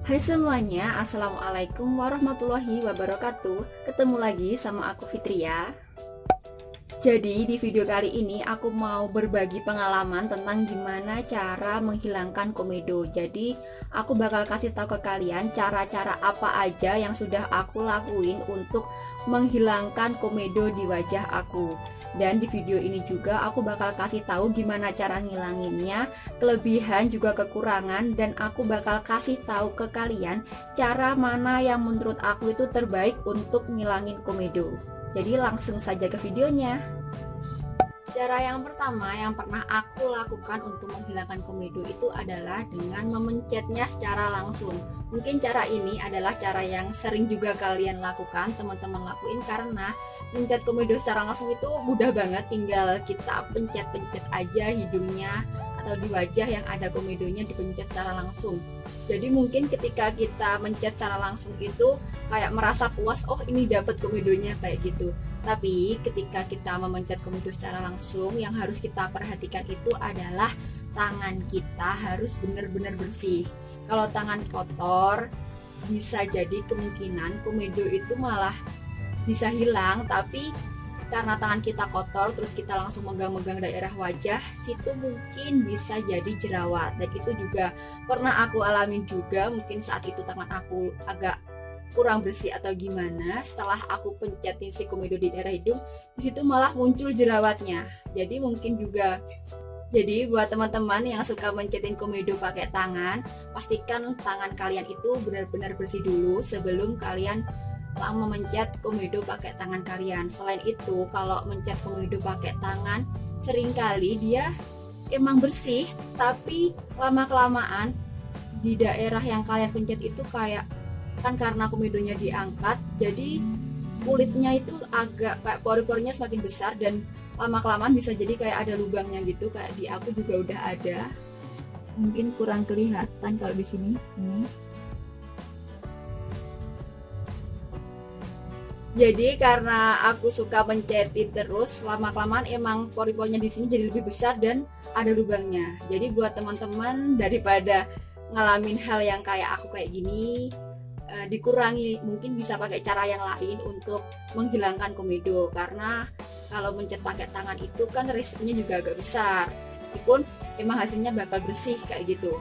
Hai semuanya, Assalamualaikum warahmatullahi wabarakatuh. Ketemu lagi sama aku Fitria. Jadi di video kali ini aku mau berbagi pengalaman tentang gimana cara menghilangkan komedo. Jadi aku bakal kasih tahu ke kalian cara-cara apa aja yang sudah aku lakuin untuk menghilangkan komedo di wajah aku. Dan di video ini juga aku bakal kasih tahu gimana cara ngilanginnya, kelebihan juga kekurangan, dan aku bakal kasih tahu ke kalian cara mana yang menurut aku itu terbaik untuk ngilangin komedo. Jadi langsung saja ke videonya. Cara yang pertama yang pernah aku lakukan untuk menghilangkan komedo itu adalah dengan memencetnya secara langsung. Mungkin cara ini adalah cara yang sering juga kalian lakukan, teman-teman lakuin, karena mencet komedo secara langsung itu mudah banget. Tinggal kita pencet-pencet aja hidungnya atau di wajah yang ada komedonya, dipencet secara langsung. Jadi mungkin ketika kita mencet secara langsung itu kayak merasa puas, oh ini dapat komedonya kayak gitu. Tapi ketika kita memencet komedo secara langsung, yang harus kita perhatikan itu adalah tangan kita harus benar-benar bersih. Kalau tangan kotor, bisa jadi kemungkinan komedo itu malah bisa hilang. Tapi karena tangan kita kotor, terus kita langsung megang-megang daerah wajah, situ mungkin bisa jadi jerawat. Dan itu juga pernah aku alamin juga, mungkin saat itu tangan aku agak kurang bersih atau gimana, setelah aku pencetin si komedo di daerah hidung, disitu malah muncul jerawatnya. Jadi mungkin juga, jadi buat teman-teman yang suka mencetin komedo pakai tangan, pastikan tangan kalian itu benar-benar bersih dulu sebelum kalian memencet komedo pakai tangan kalian. Selain itu, kalau mencet komedo pakai tangan, seringkali dia emang bersih, tapi lama-kelamaan di daerah yang kalian pencet itu kayak, kan karena komedonya diangkat, jadi kulitnya itu agak kayak pori-porinya semakin besar, dan lama-kelamaan bisa jadi kayak ada lubangnya gitu. Kayak di aku juga udah ada, mungkin kurang kelihatan kalau di sini ini. Jadi karena aku suka mencetin terus, lama-kelamaan emang pori-porinya di sini jadi lebih besar dan ada lubangnya. Jadi buat teman-teman, daripada ngalamin hal yang kayak aku kayak gini, dikurangi, mungkin bisa pakai cara yang lain untuk menghilangkan komedo. Karena kalau mencet pakai tangan itu kan risikonya juga agak besar, meskipun emang hasilnya bakal bersih kayak gitu.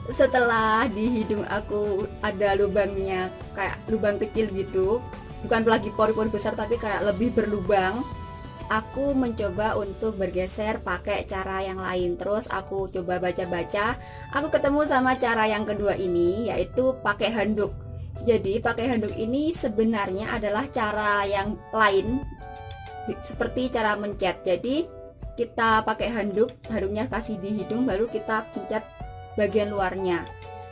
Setelah di hidung aku ada lubangnya, kayak lubang kecil gitu, bukan lagi pori-pori besar tapi kayak lebih berlubang, aku mencoba untuk bergeser pakai cara yang lain. Terus aku coba baca-baca, aku ketemu sama cara yang kedua ini, yaitu pakai handuk. Jadi pakai handuk ini sebenarnya adalah cara yang lain seperti cara mencet. Jadi kita pakai handuk, handuknya kasih di hidung, baru kita pencet bagian luarnya.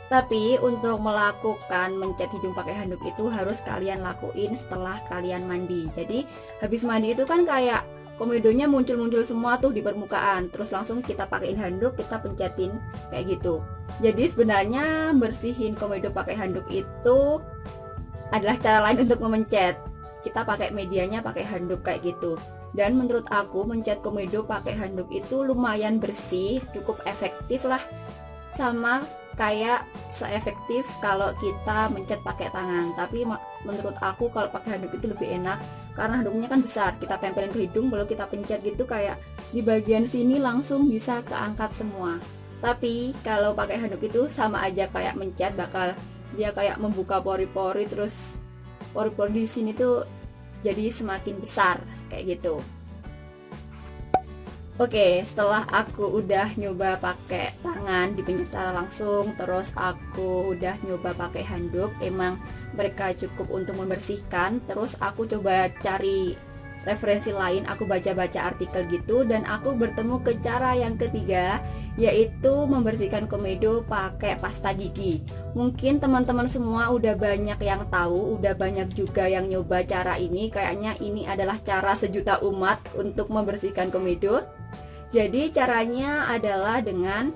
Tapi untuk melakukan mencet hidung pakai handuk itu harus kalian lakuin setelah kalian mandi. Jadi habis mandi itu kan kayak komedonya muncul-muncul semua tuh di permukaan, terus langsung kita pakein handuk, kita pencetin kayak gitu. Jadi sebenarnya bersihin komedo pakai handuk itu adalah cara lain untuk memencet. Kita pakai medianya pakai handuk kayak gitu. Dan menurut aku mencet komedo pakai handuk itu lumayan bersih, cukup efektif lah, sama kayak seefektif kalau kita mencet pakai tangan. Tapi menurut aku kalau pakai handuk itu lebih enak, karena handuknya kan besar, kita tempelin ke hidung baru kita pencet gitu, kayak di bagian sini langsung bisa keangkat semua. Tapi kalau pakai handuk itu sama aja kayak mencet, bakal dia kayak membuka pori-pori, terus pori-pori di sini tuh jadi semakin besar kayak gitu. Oke, setelah aku udah nyoba pakai tangan dipencet secara langsung, terus aku udah nyoba pakai handuk, emang mereka cukup untuk membersihkan. Terus aku coba cari referensi lain, aku baca-baca artikel gitu, dan aku bertemu ke cara yang ketiga, yaitu membersihkan komedo pakai pasta gigi. Mungkin teman-teman semua udah banyak yang tahu, udah banyak juga yang nyoba cara ini. Kayaknya ini adalah cara sejuta umat untuk membersihkan komedo. Jadi caranya adalah dengan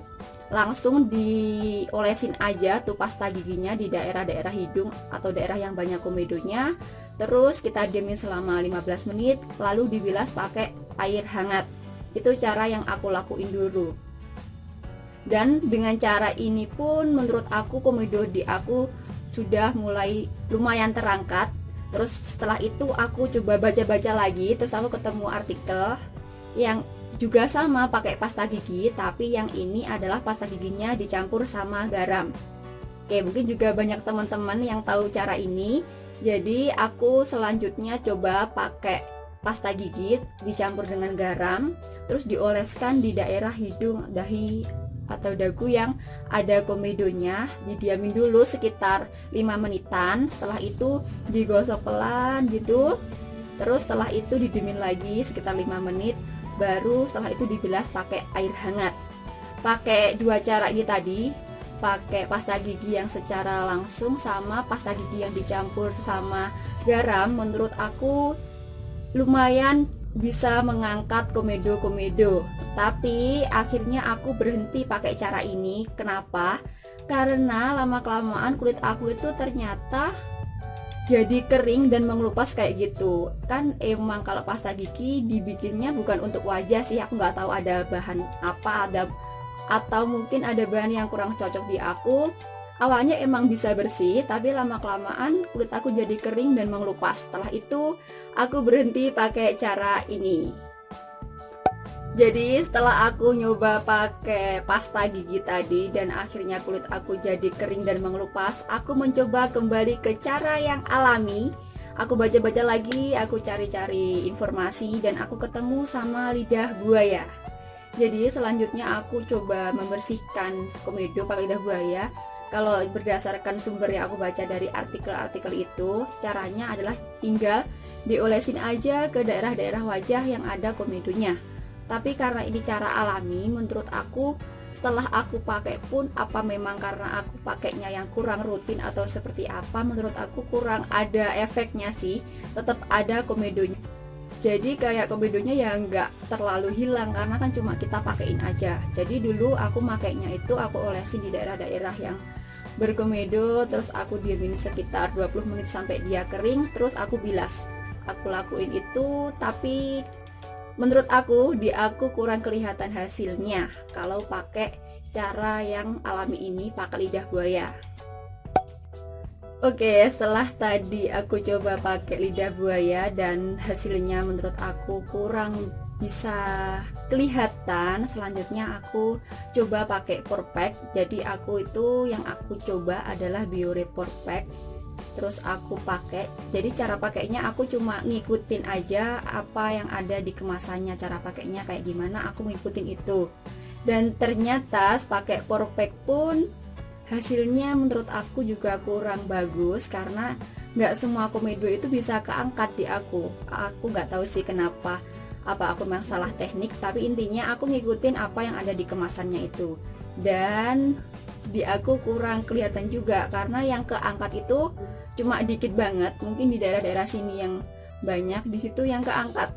langsung diolesin aja tuh pasta giginya di daerah-daerah hidung atau daerah yang banyak komedonya. Terus kita diemin selama 15 menit, lalu dibilas pakai air hangat. Itu cara yang aku lakuin dulu. Dan dengan cara ini pun menurut aku komedo di aku sudah mulai lumayan terangkat. Terus setelah itu aku coba baca-baca lagi, terus aku ketemu artikel yang juga sama pakai pasta gigi, tapi yang ini adalah pasta giginya dicampur sama garam. Oke, mungkin juga banyak teman-teman yang tahu cara ini. Jadi aku selanjutnya coba pakai pasta gigi dicampur dengan garam, terus dioleskan di daerah hidung, dahi atau dagu yang ada komedonya, didiamin dulu sekitar 5 menitan. Setelah itu digosok pelan gitu. Terus setelah itu didiemin lagi sekitar 5 menit, baru setelah itu dibilas pakai air hangat. Pakai dua cara ini tadi, pakai pasta gigi yang secara langsung sama pasta gigi yang dicampur sama garam, menurut aku lumayan bisa mengangkat komedo-komedo. Tapi akhirnya aku berhenti pakai cara ini. Kenapa? Karena lama-kelamaan kulit aku itu ternyata jadi kering dan mengelupas kayak gitu. Kan emang kalau pasta gigi dibikinnya bukan untuk wajah sih. Aku nggak tahu ada bahan apa, atau mungkin ada bahan yang kurang cocok di aku. Awalnya emang bisa bersih, tapi lama-kelamaan kulit aku jadi kering dan mengelupas. Setelah itu aku berhenti pakai cara ini. Jadi setelah aku nyoba pakai pasta gigi tadi dan akhirnya kulit aku jadi kering dan mengelupas, aku mencoba kembali ke cara yang alami. Aku baca-baca lagi, aku cari-cari informasi, dan aku ketemu sama lidah buaya. Jadi selanjutnya aku coba membersihkan komedo pakai lidah buaya. Kalau berdasarkan sumber yang aku baca dari artikel-artikel itu, caranya adalah tinggal diolesin aja ke daerah-daerah wajah yang ada komedonya. Tapi karena ini cara alami, menurut aku setelah aku pakai pun, apa memang karena aku pakainya yang kurang rutin atau seperti apa, menurut aku kurang ada efeknya sih. Tetap ada komedonya. Jadi kayak komedonya ya nggak terlalu hilang karena kan cuma kita pakein aja. Jadi dulu aku makainya itu aku olesin di daerah-daerah yang berkomedo, terus aku diemin sekitar 20 menit sampai dia kering, terus aku bilas. Aku lakuin itu, tapi menurut aku di aku kurang kelihatan hasilnya kalau pakai cara yang alami ini, pakai lidah buaya. Oke, setelah tadi aku coba pakai lidah buaya dan hasilnya menurut aku kurang bisa kelihatan, selanjutnya aku coba pakai pore pack. Jadi aku itu yang aku coba adalah Biore pore pack. Terus aku pakai. Jadi cara pakainya aku cuma ngikutin aja apa yang ada di kemasannya, cara pakainya kayak gimana, aku ngikutin itu. Dan ternyata pakai pore pack pun hasilnya menurut aku juga kurang bagus karena nggak semua komedo itu bisa keangkat di aku. Aku nggak tahu sih kenapa, apa aku memang salah teknik, tapi intinya aku ngikutin apa yang ada di kemasannya itu. Dan di aku kurang kelihatan juga karena yang keangkat itu cuma dikit banget. Mungkin di daerah-daerah sini yang banyak, di situ yang keangkat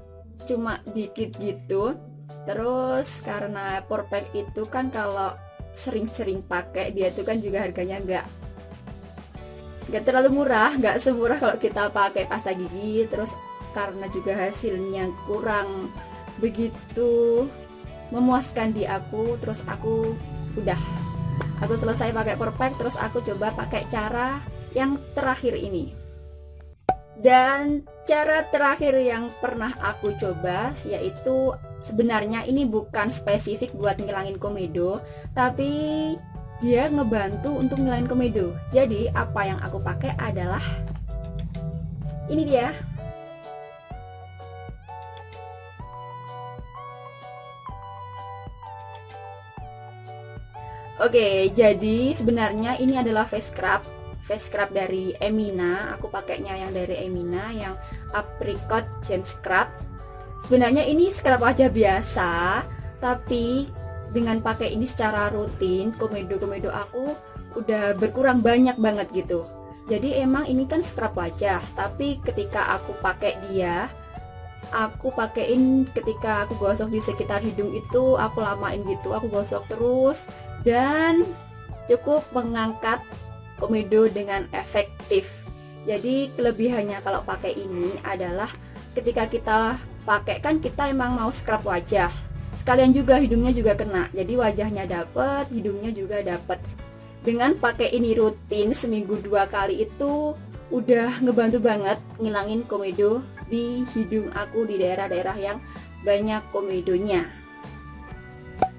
cuma dikit gitu. Terus karena pore pack itu kan kalau sering-sering pakai, dia tuh kan juga harganya nggak terlalu murah, nggak semurah kalau kita pakai pasta gigi. Terus karena juga hasilnya kurang begitu memuaskan di aku, terus aku selesai pakai pore pack, terus aku coba pakai cara yang terakhir ini. Dan cara terakhir yang pernah aku coba yaitu, sebenarnya ini bukan spesifik buat ngilangin komedo, tapi dia ngebantu untuk ngilangin komedo. Jadi apa yang aku pakai adalah ini dia. Oke, jadi sebenarnya ini adalah face scrub dari Emina. Aku pakainya yang dari Emina, yang apricot gem scrub. Sebenarnya ini scrub wajah biasa, tapi dengan pakai ini secara rutin, komedo-komedo aku udah berkurang banyak banget gitu. Jadi emang ini kan scrub wajah, tapi ketika aku pakai dia, aku pakein ketika aku gosok di sekitar hidung itu, aku lamain gitu, aku gosok terus, dan cukup mengangkat komedo dengan efektif. Jadi kelebihannya kalau pakai ini adalah ketika kita pakai, kan kita emang mau scrub wajah. sekalian juga hidungnya juga kena, jadi wajahnya dapet, hidungnya juga dapet. Dengan pakai ini rutin seminggu 2 kali itu udah ngebantu banget ngilangin komedo di hidung aku di daerah-daerah yang banyak komedonya.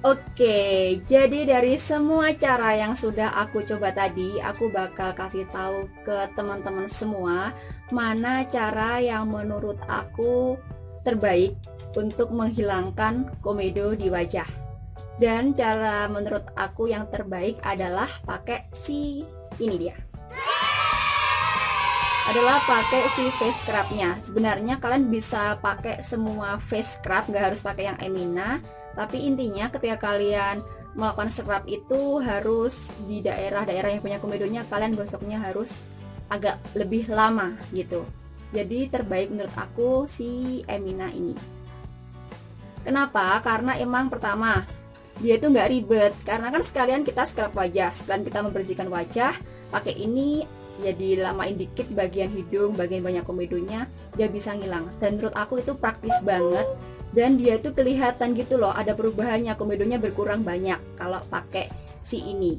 Oke, jadi dari semua cara yang sudah aku coba tadi, aku bakal kasih tahu ke teman-teman semua mana cara yang menurut aku terbaik untuk menghilangkan komedo di wajah. Dan cara menurut aku yang terbaik adalah pakai si ini dia. Adalah pakai si face scrubnya. Sebenarnya kalian bisa pakai semua face scrub, nggak harus pakai yang Emina. Tapi intinya ketika kalian melakukan scrub itu harus di daerah-daerah yang punya komedonya, kalian gosoknya harus agak lebih lama gitu. Jadi terbaik menurut aku si Emina ini. Kenapa? Karena emang pertama dia itu nggak ribet, karena kan sekalian kita scrub wajah, sekalian kita membersihkan wajah pakai ini, jadi lamain dikit bagian hidung, bagian banyak komedonya, dia bisa ngilang. Dan menurut aku itu praktis banget, dan dia tuh kelihatan gitu loh ada perubahannya, komedonya berkurang banyak kalau pakai si ini.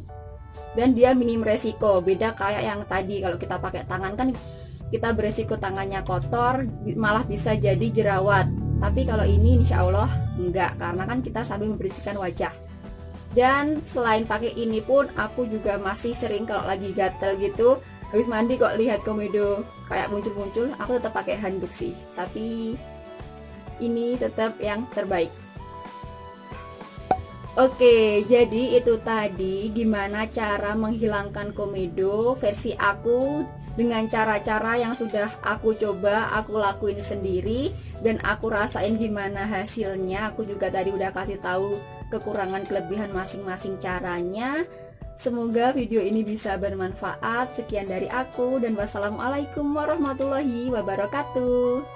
Dan dia minim resiko, beda kayak yang tadi kalau kita pakai tangan kan kita beresiko tangannya kotor, malah bisa jadi jerawat. Tapi kalau ini insya Allah enggak, karena kan kita sambil membersihkan wajah. Dan selain pakai ini pun aku juga masih sering kalau lagi gatel gitu, habis mandi kok lihat komedo kayak muncul-muncul, aku tetap pakai handuk sih. Tapi ini tetap yang terbaik. Oke, jadi itu tadi gimana cara menghilangkan komedo versi aku dengan cara-cara yang sudah aku coba, aku lakuin sendiri dan aku rasain gimana hasilnya. Aku juga tadi udah kasih tahu kekurangan kelebihan masing-masing caranya. Semoga video ini bisa bermanfaat. Sekian dari aku dan wassalamualaikum warahmatullahi wabarakatuh.